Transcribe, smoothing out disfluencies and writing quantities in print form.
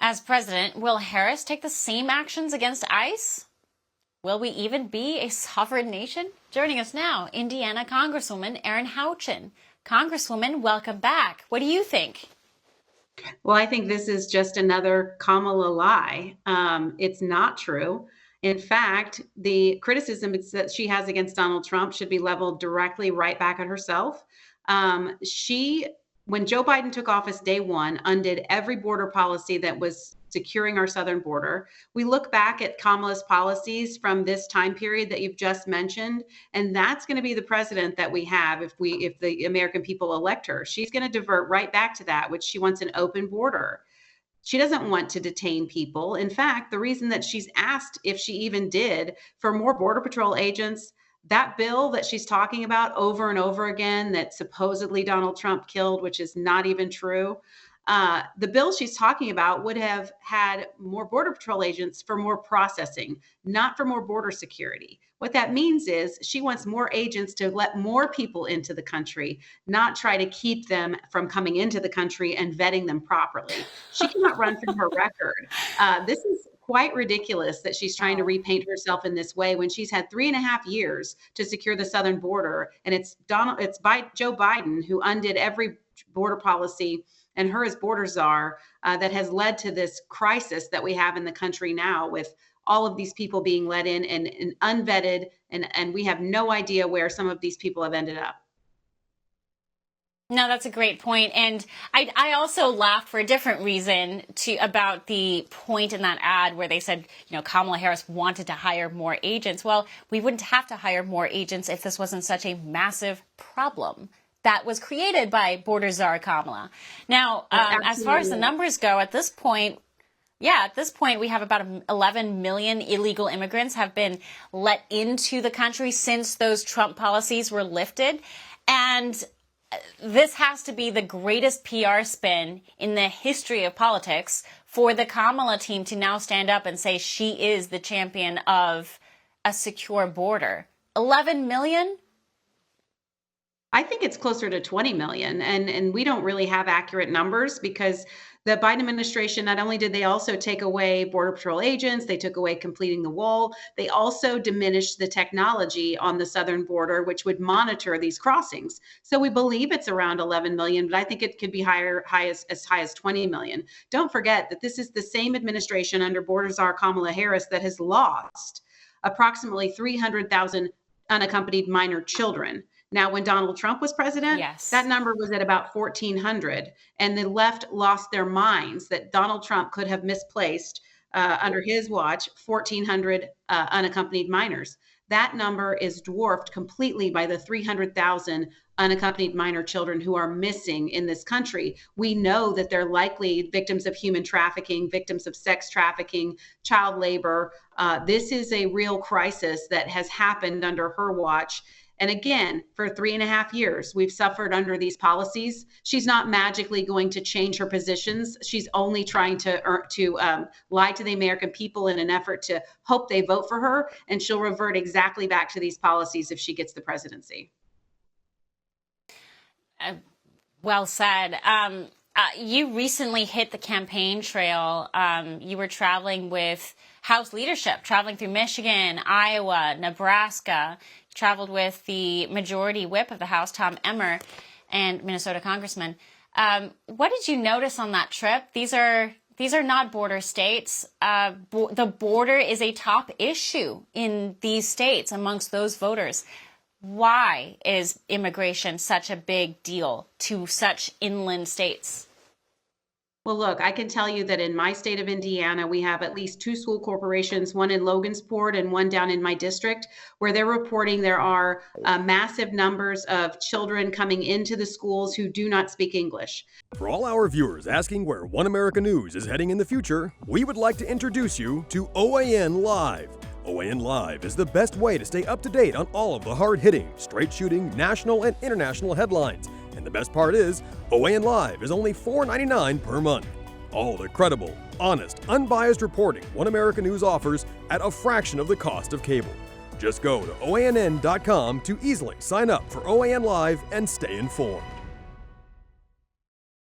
As president, will Harris take the same actions against ICE? Will we even be a sovereign nation? Joining us now, Indiana Congresswoman Erin Houchin. Congresswoman, welcome back. What do you think? Well, I think this is just another Kamala lie. It's not true. In fact, the criticism that she has against Donald Trump should be leveled directly right back at herself. When Joe Biden took office day one, undid every border policy that was securing our southern border. We look back at Kamala's policies from this time period that you've just mentioned, and that's going to be the president that we have if the American people elect her. She's going to divert right back to that, which she wants an open border. She doesn't want to detain people. In fact, the reason that she's asked, if she even did, for more Border Patrol agents, that bill that she's talking about over and over again that supposedly Donald Trump killed, which is not even true. The bill she's talking about would have had more Border Patrol agents for more processing, not for more border security. What that means is she wants more agents to let more people into the country, not try to keep them from coming into the country and vetting them properly. She cannot run from her record. This is quite ridiculous that she's trying to repaint herself in this way when she's had 3.5 years to secure the southern border. And it's Joe Biden who undid every border policy and her as border czar that has led to this crisis that we have in the country now, with all of these people being let in and unvetted, and we have no idea where some of these people have ended up. No, that's a great point. And I also laughed for a different reason about the point in that ad where they said, Kamala Harris wanted to hire more agents. Well, we wouldn't have to hire more agents if this wasn't such a massive problem that was created by border czar Kamala. Now, as far as the numbers go, at this point, we have about 11 million illegal immigrants have been let into the country since those Trump policies were lifted. And this has to be the greatest PR spin in the history of politics for the Kamala team to now stand up and say she is the champion of a secure border. 11 million? I think it's closer to 20 million. And we don't really have accurate numbers because the Biden administration, not only did they also take away Border Patrol agents, they took away completing the wall, they also diminished the technology on the southern border, which would monitor these crossings. So we believe it's around 11 million, but I think it could be as high as 20 million. Don't forget that this is the same administration under border czar Kamala Harris that has lost approximately 300,000 unaccompanied minor children. Now, when Donald Trump was president, that number was at about 1,400, and the left lost their minds that Donald Trump could have misplaced under his watch 1,400 unaccompanied minors. That number is dwarfed completely by the 300,000 unaccompanied minor children who are missing in this country. We know that they're likely victims of human trafficking, victims of sex trafficking, child labor. This is a real crisis that has happened under her watch. And again, for 3.5 years, we've suffered under these policies. She's not magically going to change her positions. She's only trying to lie to the American people in an effort to hope they vote for her. And she'll revert exactly back to these policies if she gets the presidency. Well said. You recently hit the campaign trail. You were traveling with House leadership, traveling through Michigan, Iowa, Nebraska. Traveled with the majority whip of the House, Tom Emmer, and Minnesota Congressman. What did you notice on that trip? These are not border states. The border is a top issue in these states amongst those voters. Why is immigration such a big deal to such inland states? Well, look, I can tell you that in my state of Indiana, we have at least 2 school corporations, one in Logansport and one down in my district, where they're reporting there are massive numbers of children coming into the schools who do not speak English. For all our viewers asking where One America News is heading in the future, we would like to introduce you to OAN Live. OAN Live is the best way to stay up to date on all of the hard-hitting, straight-shooting, national and international headlines. And the best part is, OAN Live is only $4.99 per month. All the credible, honest, unbiased reporting One America News offers at a fraction of the cost of cable. Just go to OANN.com to easily sign up for OAN Live and stay informed.